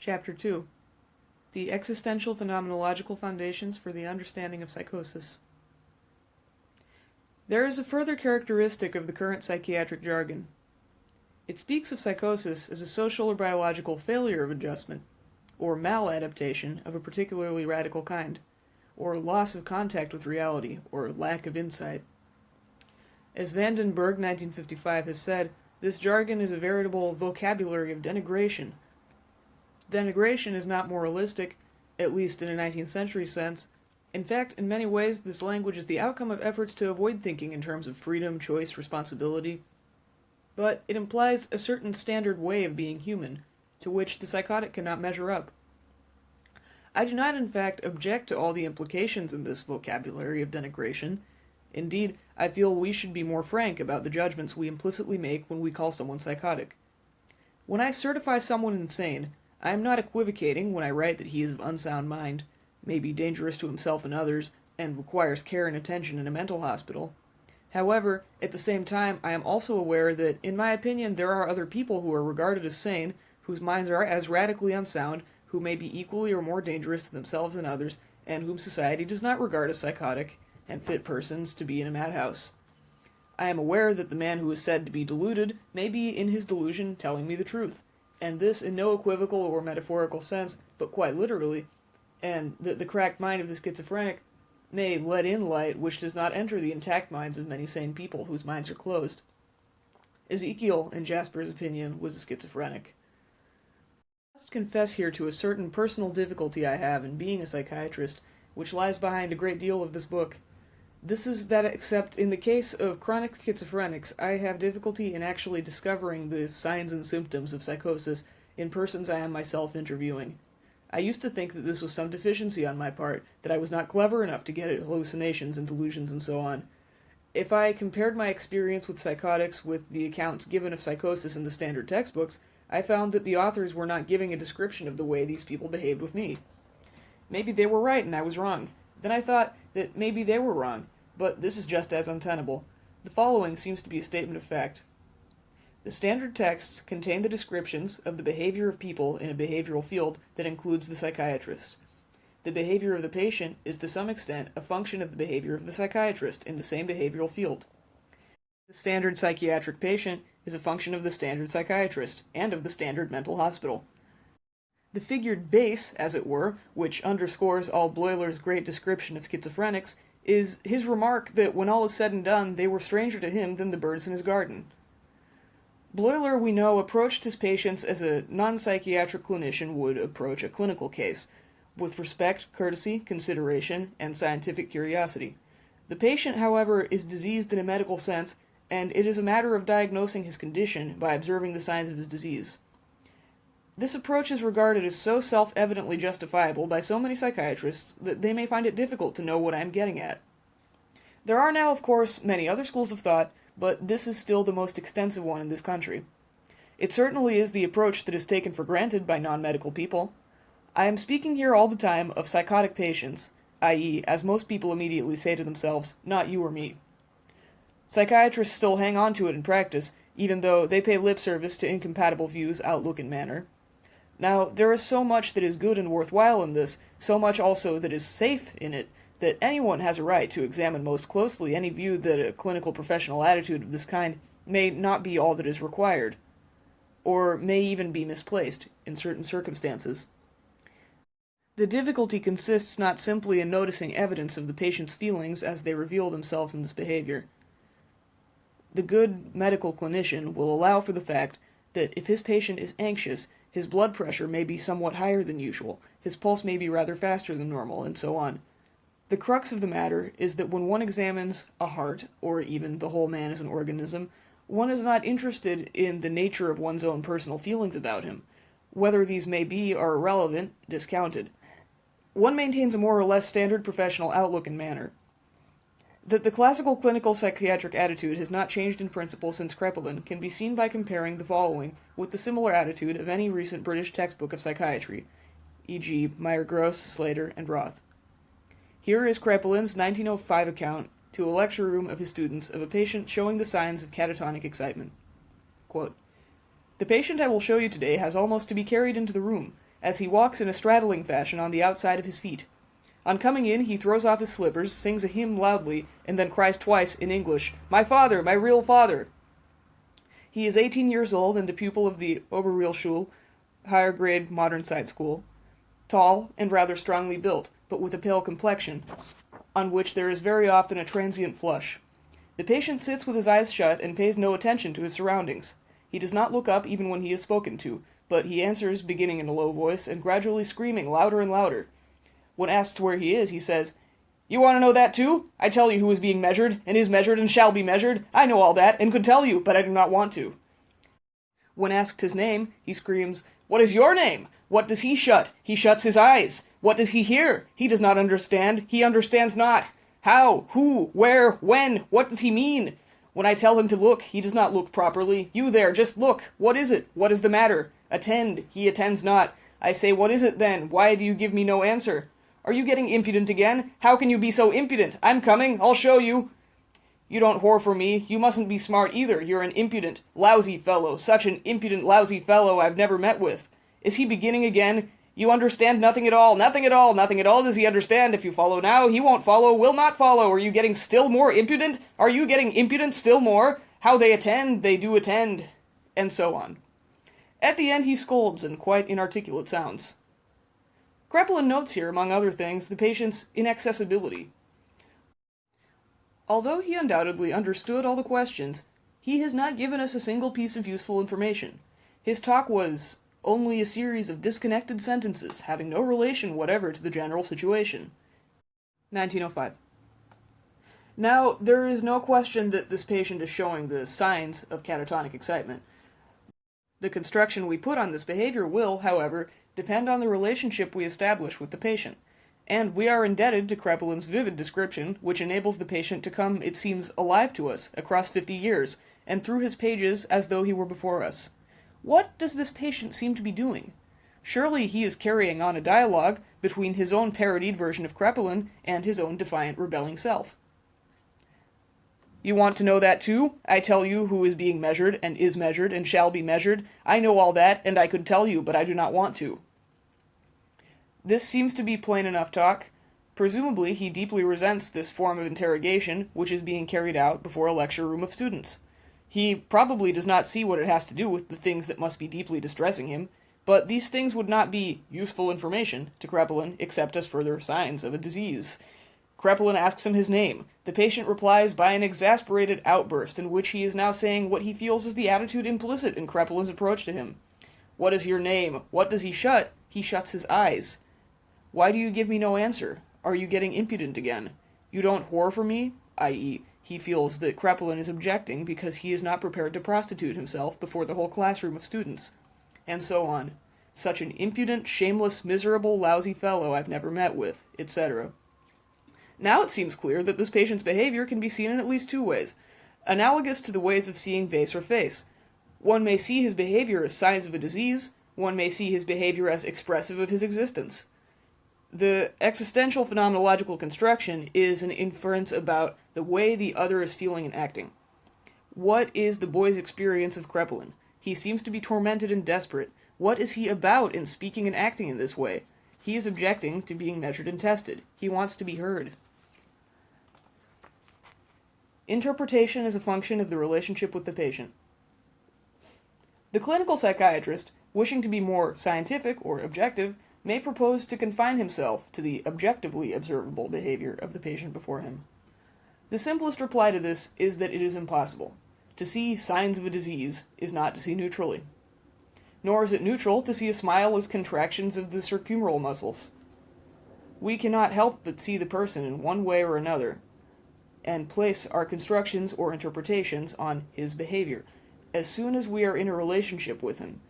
Chapter 2. The Existential-Phenomenological Foundations for the Understanding of Psychosis. There is a further characteristic of the current psychiatric jargon. It speaks of psychosis as a social or biological failure of adjustment, or maladaptation of a particularly radical kind, or loss of contact with reality, or lack of insight. As Van den Berg, 1955, has said, this jargon is a veritable vocabulary of denigration. Denigration is not moralistic, at least in a 19th century sense. In fact, in many ways, this language is the outcome of efforts to avoid thinking in terms of freedom, choice, responsibility. But it implies a certain standard way of being human, to which the psychotic cannot measure up. I do not, in fact, object to all the implications in this vocabulary of denigration. Indeed, I feel we should be more frank about the judgments we implicitly make when we call someone psychotic. When I certify someone insane, I am not equivocating when I write that he is of unsound mind, may be dangerous to himself and others, and requires care and attention in a mental hospital. However, at the same time, I am also aware that, in my opinion, there are other people who are regarded as sane, whose minds are as radically unsound, who may be equally or more dangerous to themselves and others, and whom society does not regard as psychotic and fit persons to be in a madhouse. I am aware that the man who is said to be deluded may be in his delusion telling me the truth, and this in no equivocal or metaphorical sense, but quite literally, and that the cracked mind of the schizophrenic may let in light which does not enter the intact minds of many sane people whose minds are closed. Ezekiel, in Jasper's opinion, was a schizophrenic. I must confess here to a certain personal difficulty I have in being a psychiatrist, which lies behind a great deal of this book. This is that except in the case of chronic schizophrenics, I have difficulty in actually discovering the signs and symptoms of psychosis in persons I am myself interviewing. I used to think that this was some deficiency on my part, that I was not clever enough to get at hallucinations and delusions and so on. If I compared my experience with psychotics with the accounts given of psychosis in the standard textbooks, I found that the authors were not giving a description of the way these people behaved with me. Maybe they were right and I was wrong. Then I thought that maybe they were wrong, but this is just as untenable. The following seems to be a statement of fact. The standard texts contain the descriptions of the behavior of people in a behavioral field that includes the psychiatrist. The behavior of the patient is to some extent a function of the behavior of the psychiatrist in the same behavioral field. The standard psychiatric patient is a function of the standard psychiatrist and of the standard mental hospital. The figured base, as it were, which underscores all Bleuler's great description of schizophrenics, is his remark that when all is said and done, they were stranger to him than the birds in his garden. Bleuler, we know, approached his patients as a non-psychiatric clinician would approach a clinical case, with respect, courtesy, consideration, and scientific curiosity. The patient, however, is diseased in a medical sense, and it is a matter of diagnosing his condition by observing the signs of his disease. This approach is regarded as so self-evidently justifiable by so many psychiatrists that they may find it difficult to know what I am getting at. There are now, of course, many other schools of thought, but this is still the most extensive one in this country. It certainly is the approach that is taken for granted by non-medical people. I am speaking here all the time of psychotic patients, i.e., as most people immediately say to themselves, not you or me. Psychiatrists still hang on to it in practice, even though they pay lip service to incompatible views, outlook, and manner. Now, there is so much that is good and worthwhile in this, so much also that is safe in it, that anyone has a right to examine most closely any view that a clinical professional attitude of this kind may not be all that is required, or may even be misplaced in certain circumstances. The difficulty consists not simply in noticing evidence of the patient's feelings as they reveal themselves in this behavior. The good medical clinician will allow for the fact that if his patient is anxious, his blood pressure may be somewhat higher than usual, his pulse may be rather faster than normal, and so on. The crux of the matter is that when one examines a heart, or even the whole man as an organism, one is not interested in the nature of one's own personal feelings about him. Whether these may be are irrelevant, discounted. One maintains a more or less standard professional outlook and manner. That the classical clinical psychiatric attitude has not changed in principle since Kraepelin can be seen by comparing the following with the similar attitude of any recent British textbook of psychiatry, e.g. Meyer-Gross, Slater, and Roth. Here is Kraepelin's 1905 account to a lecture room of his students of a patient showing the signs of catatonic excitement. Quote, "The patient I will show you today has almost to be carried into the room. as he walks in a straddling fashion on the outside of his feet. On coming in, he throws off his slippers, sings a hymn loudly, and then cries twice in English, "My father, my real father!" He is 18 years old and a pupil of the Oberrealschule, higher grade modern side school, tall and rather strongly built, but with a pale complexion, on which there is very often a transient flush. The patient sits with his eyes shut and pays no attention to his surroundings. He does not look up even when he is spoken to, but he answers beginning in a low voice and gradually screaming louder and louder. When asked where he is, he says, "You want to know that too? I tell you who is being measured, and is measured, and shall be measured. I know all that, and could tell you, but I do not want to." When asked his name, he screams, "What is your name? What does he shut? He shuts his eyes. What does he hear? He does not understand. He understands not. How? Who? Where? When? What does he mean? When I tell him to look, he does not look properly. You there, just look. What is it? What is the matter? Attend. He attends not. I say, what is it then? Why do you give me no answer? Are you getting impudent again? How can you be so impudent? I'm coming. I'll show you. You don't whore for me. You mustn't be smart either. You're an impudent, lousy fellow. Such an impudent, lousy fellow I've never met with. Is he beginning again? You understand nothing at all. Nothing at all. Nothing at all does he understand. If you follow now, he won't follow, will not follow. Are you getting still more impudent? Are you getting impudent still more? How they attend, they do attend. And so on. At the end he scolds in quite inarticulate sounds. Kraepelin notes here, among other things, the patient's inaccessibility. Although he undoubtedly understood all the questions, he has not given us a single piece of useful information. His talk was only a series of disconnected sentences, having no relation whatever to the general situation. 1905. Now, there is no question that this patient is showing the signs of catatonic excitement. The construction we put on this behavior will, however, depend on the relationship we establish with the patient, and we are indebted to Kraepelin's vivid description, which enables the patient to come, it seems, alive to us across 50 years, and through his pages as though he were before us. What does this patient seem to be doing? Surely he is carrying on a dialogue between his own parodied version of Kraepelin and his own defiant, rebelling self. You want to know that too? I tell you who is being measured, and is measured, and shall be measured. I know all that, and I could tell you, but I do not want to. This seems to be plain enough talk. Presumably he deeply resents this form of interrogation, which is being carried out before a lecture room of students. He probably does not see what it has to do with the things that must be deeply distressing him, but these things would not be useful information to Kraepelin except as further signs of a disease. Kraepelin asks him his name. The patient replies by an exasperated outburst in which he is now saying what he feels is the attitude implicit in Kraepelin's approach to him. What is your name? What does he shut? He shuts his eyes. Why do you give me no answer? Are you getting impudent again? You don't whore for me? I.e., he feels that Kraepelin is objecting because he is not prepared to prostitute himself before the whole classroom of students. And so on. Such an impudent, shameless, miserable, lousy fellow I've never met with, etc. Now it seems clear that this patient's behavior can be seen in at least two ways, analogous to the ways of seeing vase or face. One may see his behavior as signs of a disease, one may see his behavior as expressive of his existence. The existential-phenomenological construction is an inference about the way the other is feeling and acting. What is the boy's experience of Kraepelin? He seems to be tormented and desperate. What is he about in speaking and acting in this way? He is objecting to being measured and tested. He wants to be heard. Interpretation is a function of the relationship with the patient. The clinical psychiatrist, wishing to be more scientific or objective, may propose to confine himself to the objectively observable behavior of the patient before him. The simplest reply to this is that it is impossible. To see signs of a disease is not to see neutrally. Nor is it neutral to see a smile as contractions of the circumhumeral muscles. We cannot help but see the person in one way or another, and place our constructions or interpretations on his behavior, as soon as we are in a relationship with him.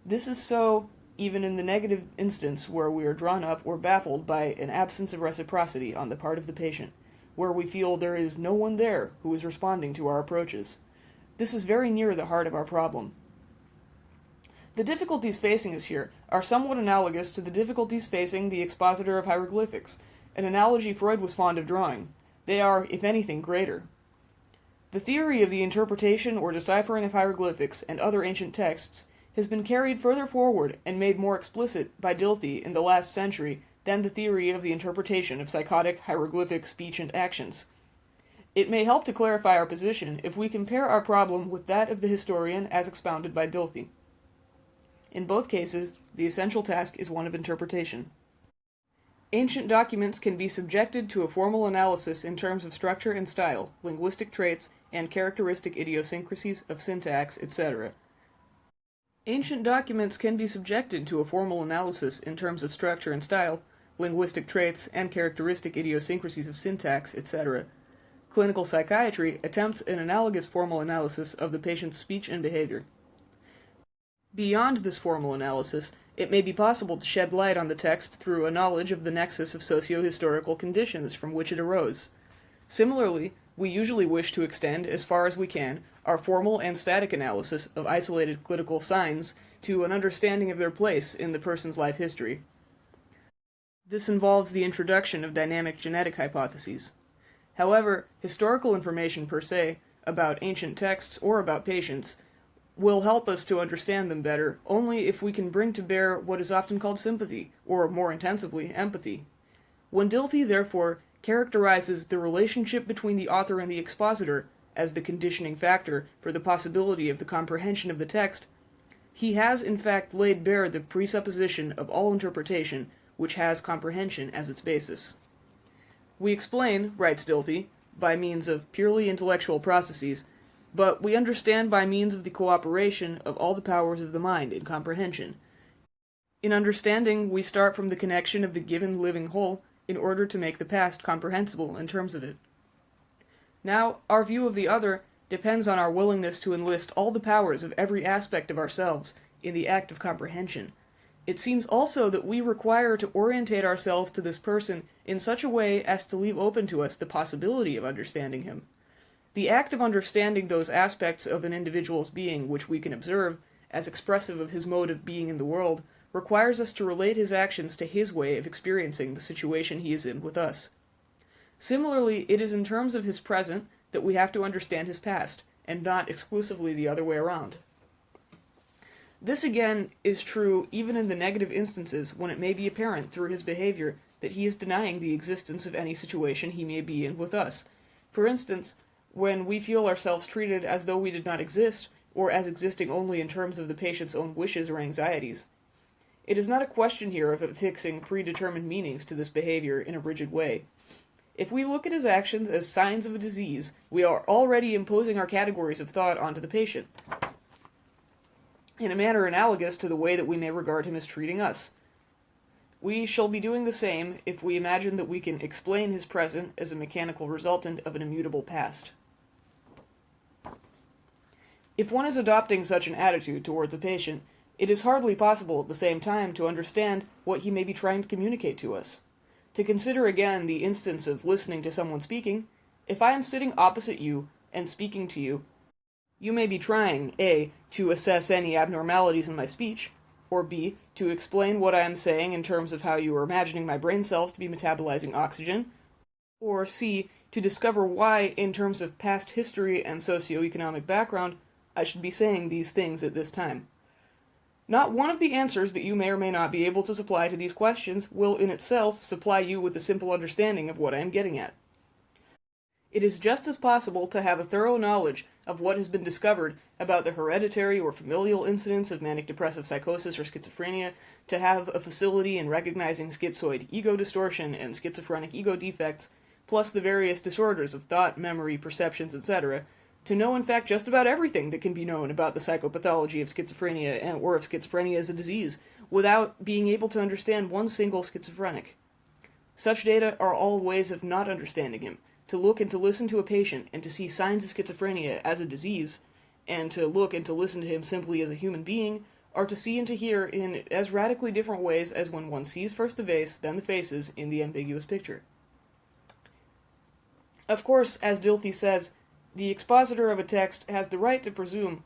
This is so even in the negative instance where we are drawn up or baffled by an absence of reciprocity on the part of the patient, where we feel there is no one there who is responding to our approaches. This is very near the heart of our problem. The difficulties facing us here are somewhat analogous to the difficulties facing the expositor of hieroglyphics, an analogy Freud was fond of drawing. They are, if anything, greater. The theory of the interpretation or deciphering of hieroglyphics and other ancient texts has been carried further forward and made more explicit by Dilthey in the last century than the theory of the interpretation of psychotic hieroglyphic speech and actions. It may help to clarify our position if we compare our problem with that of the historian as expounded by Dilthey. In both cases, the essential task is one of interpretation. Ancient documents can be subjected to a formal analysis in terms of structure and style, linguistic traits, and characteristic idiosyncrasies of syntax, etc. Ancient documents can be subjected to a formal analysis in terms of structure and style, linguistic traits, and characteristic idiosyncrasies of syntax, etc. Clinical psychiatry attempts an analogous formal analysis of the patient's speech and behavior. Beyond this formal analysis, it may be possible to shed light on the text through a knowledge of the nexus of socio-historical conditions from which it arose. Similarly, we usually wish to extend, as far as we can, our formal and static analysis of isolated clinical signs to an understanding of their place in the person's life history. This involves the introduction of dynamic genetic hypotheses. However, historical information per se, about ancient texts or about patients, will help us to understand them better only if we can bring to bear what is often called sympathy, or more intensively, empathy. When Dilthey, therefore, characterizes the relationship between the author and the expositor as the conditioning factor for the possibility of the comprehension of the text, he has in fact laid bare the presupposition of all interpretation which has comprehension as its basis. We explain, writes Dilthey, by means of purely intellectual processes, but we understand by means of the cooperation of all the powers of the mind in comprehension. In understanding, we start from the connection of the given living whole in order to make the past comprehensible in terms of it. Now, our view of the other depends on our willingness to enlist all the powers of every aspect of ourselves in the act of comprehension. It seems also that we require to orientate ourselves to this person in such a way as to leave open to us the possibility of understanding him. The act of understanding those aspects of an individual's being which we can observe as expressive of his mode of being in the world requires us to relate his actions to his way of experiencing the situation he is in with us. Similarly, it is in terms of his present that we have to understand his past, and not exclusively the other way around. This again is true even in the negative instances when it may be apparent through his behavior that he is denying the existence of any situation he may be in with us. For instance, when we feel ourselves treated as though we did not exist, or as existing only in terms of the patient's own wishes or anxieties. It is not a question here of affixing predetermined meanings to this behavior in a rigid way. If we look at his actions as signs of a disease, we are already imposing our categories of thought onto the patient, in a manner analogous to the way that we may regard him as treating us. We shall be doing the same if we imagine that we can explain his present as a mechanical resultant of an immutable past. If one is adopting such an attitude towards a patient, it is hardly possible at the same time to understand what he may be trying to communicate to us. To consider again the instance of listening to someone speaking, if I am sitting opposite you and speaking to you, you may be trying, A, to assess any abnormalities in my speech, or B, to explain what I am saying in terms of how you are imagining my brain cells to be metabolizing oxygen, or C, to discover why, in terms of past history and socioeconomic background, I should be saying these things at this time. Not one of the answers that you may or may not be able to supply to these questions will in itself supply you with a simple understanding of what I am getting at. It is just as possible to have a thorough knowledge of what has been discovered about the hereditary or familial incidence of manic depressive psychosis or schizophrenia, to have a facility in recognizing schizoid ego distortion and schizophrenic ego defects, plus the various disorders of thought, memory, perceptions, etc., to know in fact just about everything that can be known about the psychopathology of schizophrenia or of schizophrenia as a disease, without being able to understand one single schizophrenic. Such data are all ways of not understanding him. To look and to listen to a patient and to see signs of schizophrenia as a disease, and to look and to listen to him simply as a human being, are to see and to hear in as radically different ways as when one sees first the vase, then the faces, in the ambiguous picture. Of course, as Dilthey says, the expositor of a text has the right to presume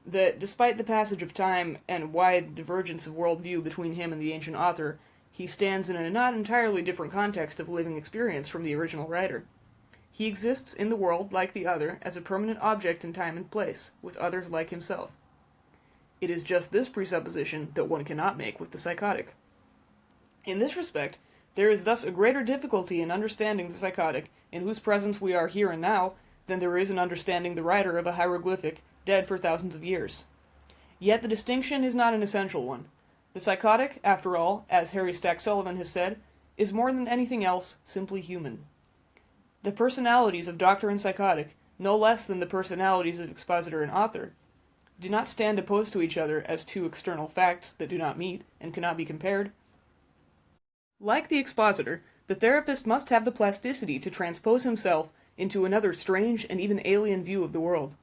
that despite the passage of time and wide divergence of worldview between him and the ancient author, he stands in a not entirely different context of living experience from the original writer. He exists in the world like the other as a permanent object in time and place, with others like himself. It is just this presupposition that one cannot make with the psychotic. In this respect, there is thus a greater difficulty in understanding the psychotic in whose presence we are here and now than there is in understanding the writer of a hieroglyphic dead for thousands of years. Yet the distinction is not an essential one. The psychotic, after all, as Harry Stack Sullivan has said, is more than anything else simply human. The personalities of doctor and psychotic, no less than the personalities of expositor and author, do not stand opposed to each other as two external facts that do not meet and cannot be compared. Like the expositor, the therapist must have the plasticity to transpose himself into another strange and even alien view of the world.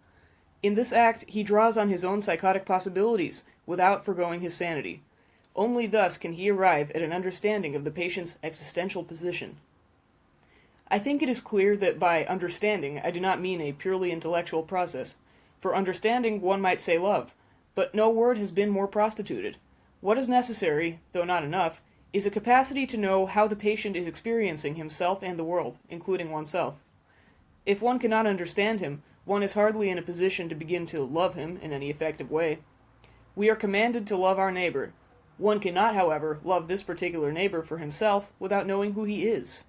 In this act, he draws on his own psychotic possibilities without foregoing his sanity. Only thus can he arrive at an understanding of the patient's existential position. I think it is clear that by understanding I do not mean a purely intellectual process. For understanding one might say love, but no word has been more prostituted. What is necessary, though not enough, is a capacity to know how the patient is experiencing himself and the world, including oneself. If one cannot understand him, one is hardly in a position to begin to love him in any effective way. We are commanded to love our neighbor. One cannot, however, love this particular neighbor for himself without knowing who he is.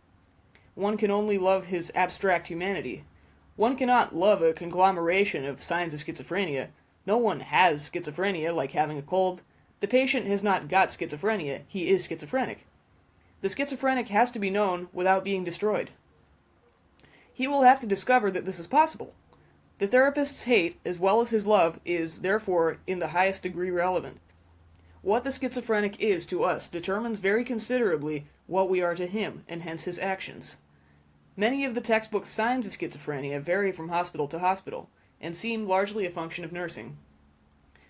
One can only love his abstract humanity. One cannot love a conglomeration of signs of schizophrenia. No one has schizophrenia like having a cold. The patient has not got schizophrenia, he is schizophrenic. The schizophrenic has to be known without being destroyed. He will have to discover that this is possible. The therapist's hate, as well as his love, is, therefore, in the highest degree relevant. What the schizophrenic is to us determines very considerably what we are to him, and hence his actions. Many of the textbook signs of schizophrenia vary from hospital to hospital, and seem largely a function of nursing.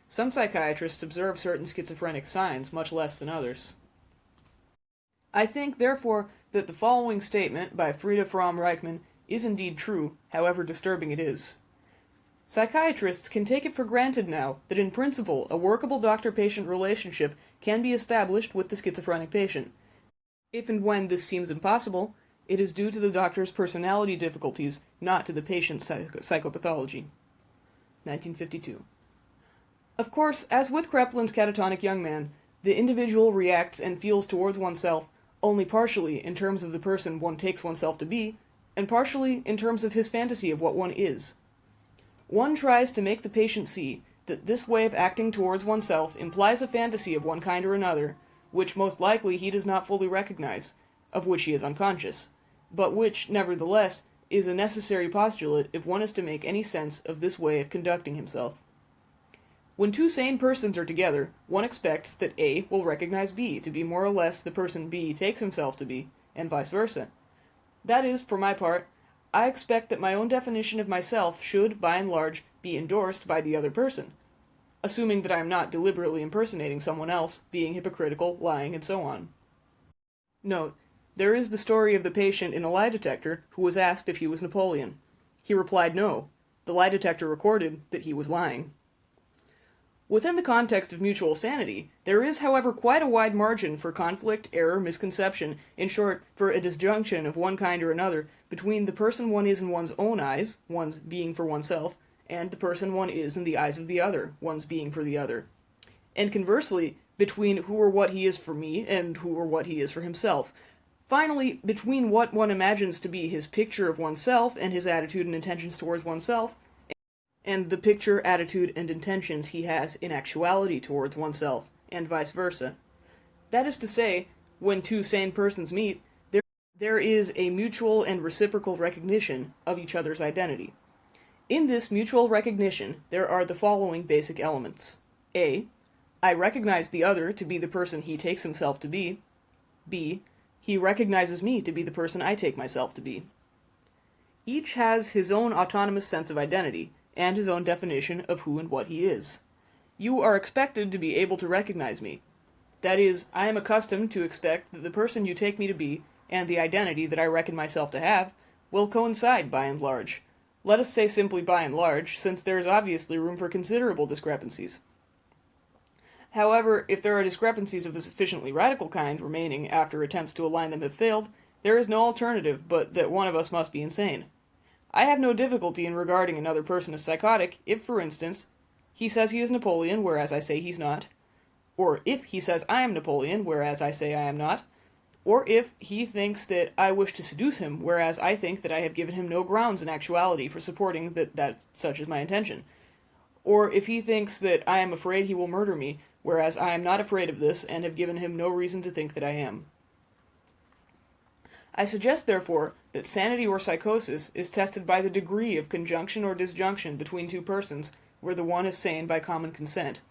Some psychiatrists observe certain schizophrenic signs much less than others. I think, therefore, that the following statement by Frieda Fromm-Reichmann is indeed true, however disturbing it is. Psychiatrists can take it for granted now that in principle a workable doctor-patient relationship can be established with the schizophrenic patient. If and when this seems impossible, it is due to the doctor's personality difficulties, not to the patient's psychopathology. 1952. Of course, as with Kreplin's catatonic young man, the individual reacts and feels towards oneself only partially in terms of the person one takes oneself to be, and partially in terms of his fantasy of what one is. One tries to make the patient see that this way of acting towards oneself implies a fantasy of one kind or another, which most likely he does not fully recognize, of which he is unconscious, but which, nevertheless, is a necessary postulate if one is to make any sense of this way of conducting himself. When two sane persons are together, one expects that A will recognize B to be more or less the person B takes himself to be, and vice versa. That is, for my part, I expect that my own definition of myself should, by and large, be endorsed by the other person, assuming that I am not deliberately impersonating someone else, being hypocritical, lying, and so on. Note: there is the story of the patient in a lie detector who was asked if he was Napoleon. He replied no. The lie detector recorded that he was lying. Within the context of mutual sanity, there is, however, quite a wide margin for conflict, error, misconception, in short, for a disjunction of one kind or another between the person one is in one's own eyes, one's being for oneself, and the person one is in the eyes of the other, one's being for the other. And conversely, between who or what he is for me and who or what he is for himself. Finally, between what one imagines to be his picture of oneself and his attitude and intentions towards oneself, and the picture, attitude, and intentions he has in actuality towards oneself, and vice versa. That is to say, when two sane persons meet, there is a mutual and reciprocal recognition of each other's identity. In this mutual recognition, there are the following basic elements. A. I recognize the other to be the person he takes himself to be. B. He recognizes me to be the person I take myself to be. Each has his own autonomous sense of identity, and his own definition of who and what he is. You are expected to be able to recognize me. That is, I am accustomed to expect that the person you take me to be, and the identity that I reckon myself to have, will coincide by and large. Let us say simply by and large, since there is obviously room for considerable discrepancies. However, if there are discrepancies of a sufficiently radical kind remaining after attempts to align them have failed, there is no alternative but that one of us must be insane. I have no difficulty in regarding another person as psychotic if, for instance, he says he is Napoleon, whereas I say he's not. Or if he says I am Napoleon, whereas I say I am not. Or if he thinks that I wish to seduce him, whereas I think that I have given him no grounds in actuality for supporting that such is my intention. Or if he thinks that I am afraid he will murder me, whereas I am not afraid of this and have given him no reason to think that I am. I suggest, therefore, that sanity or psychosis is tested by the degree of conjunction or disjunction between two persons, where the one is sane by common consent.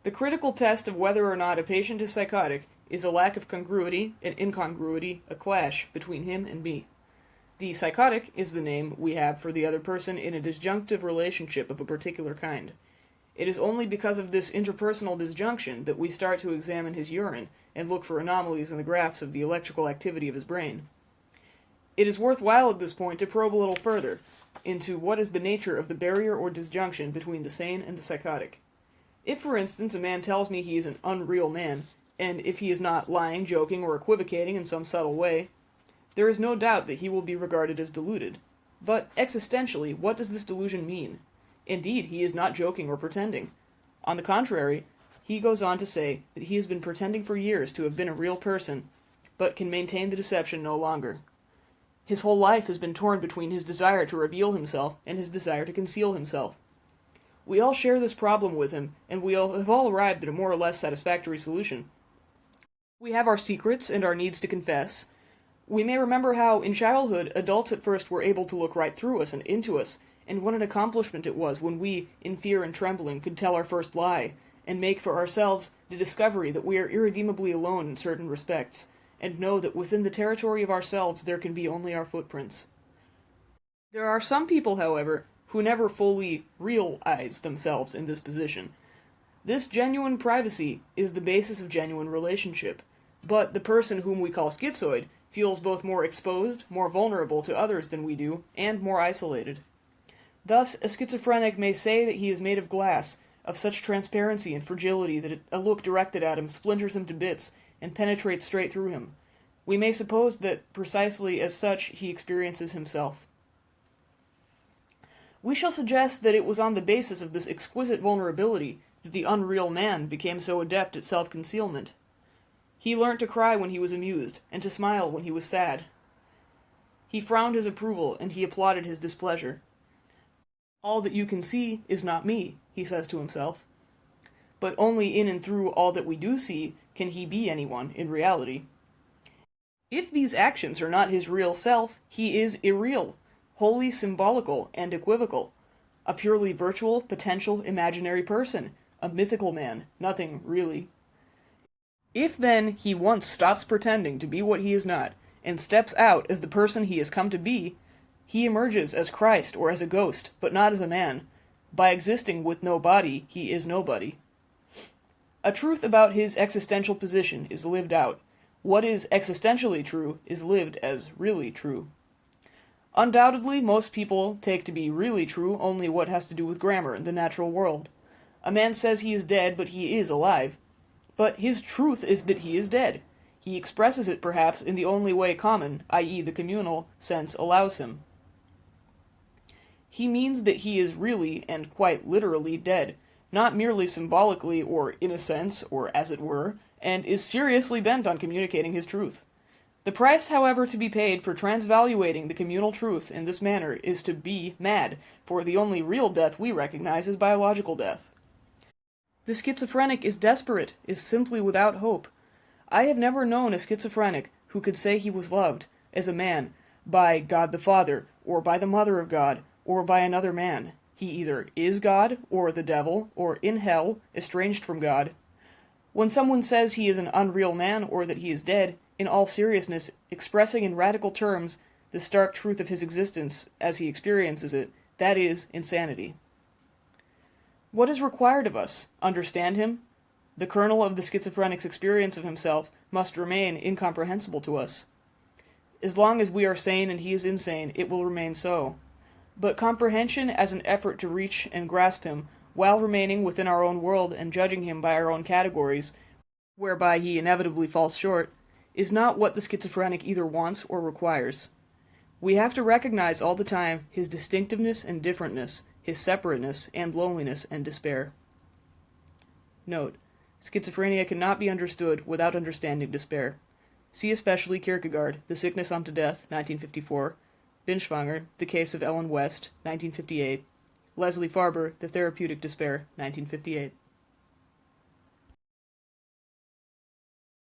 The critical test of whether or not a patient is psychotic is a lack of congruity, an incongruity, a clash between him and me. The psychotic is the name we have for the other person in a disjunctive relationship of a particular kind. It is only because of this interpersonal disjunction that we start to examine his urine and look for anomalies in the graphs of the electrical activity of his brain. It is worthwhile at this point to probe a little further into what is the nature of the barrier or disjunction between the sane and the psychotic. If, for instance, a man tells me he is an unreal man, and if he is not lying, joking, or equivocating in some subtle way, there is no doubt that he will be regarded as deluded. But existentially, what does this delusion mean? Indeed, he is not joking or pretending. On the contrary, he goes on to say that he has been pretending for years to have been a real person, but can maintain the deception no longer. His whole life has been torn between his desire to reveal himself and his desire to conceal himself. We all share this problem with him, and we have all arrived at a more or less satisfactory solution. We have our secrets and our needs to confess. We may remember how, in childhood, adults at first were able to look right through us and into us, and what an accomplishment it was when we, in fear and trembling, could tell our first lie, and make for ourselves the discovery that we are irredeemably alone in certain respects, and know that within the territory of ourselves there can be only our footprints. There are some people, however, who never fully realize themselves in this position. This genuine privacy is the basis of genuine relationship, but the person whom we call schizoid feels both more exposed, more vulnerable to others than we do, and more isolated. Thus, a schizophrenic may say that he is made of glass, of such transparency and fragility that a look directed at him splinters him to bits and penetrates straight through him. We may suppose that precisely as such he experiences himself. We shall suggest that it was on the basis of this exquisite vulnerability that the unreal man became so adept at self-concealment. He learnt to cry when he was amused, and to smile when he was sad. He frowned his approval, and he applauded his displeasure. All that you can see is not me, he says to himself. But only in and through all that we do see can he be anyone in reality. If these actions are not his real self, he is irreal, wholly symbolical and equivocal, a purely virtual, potential, imaginary person, a mythical man, nothing really. If then he once stops pretending to be what he is not, and steps out as the person he has come to be, he emerges as Christ or as a ghost, but not as a man. By existing with no body, he is nobody. A truth about his existential position is lived out. What is existentially true is lived as really true. Undoubtedly, most people take to be really true only what has to do with grammar and the natural world. A man says he is dead, but he is alive. But his truth is that he is dead. He expresses it perhaps in the only way common, i.e. the communal, sense allows him. He means that he is really, and quite literally, dead, not merely symbolically or in a sense, or as it were, and is seriously bent on communicating his truth. The price, however, to be paid for transvaluating the communal truth in this manner is to be mad, for the only real death we recognize is biological death. The schizophrenic is desperate, is simply without hope. I have never known a schizophrenic who could say he was loved, as a man, by God the Father, or by the Mother of God, or by another man. He either is God, or the devil, or in hell, estranged from God. When someone says he is an unreal man, or that he is dead, in all seriousness, expressing in radical terms the stark truth of his existence as he experiences it, that is insanity. What is required of us? Understand him? The kernel of the schizophrenic's experience of himself must remain incomprehensible to us. As long as we are sane and he is insane, it will remain so. But comprehension as an effort to reach and grasp him, while remaining within our own world and judging him by our own categories, whereby he inevitably falls short, is not what the schizophrenic either wants or requires. We have to recognize all the time his distinctiveness and differentness, his separateness and loneliness and despair. Note: schizophrenia cannot be understood without understanding despair. See especially Kierkegaard, The Sickness Unto Death, 1954, Binswanger, The Case of Ellen West, 1958, Leslie Farber, The Therapeutic Despair, 1958.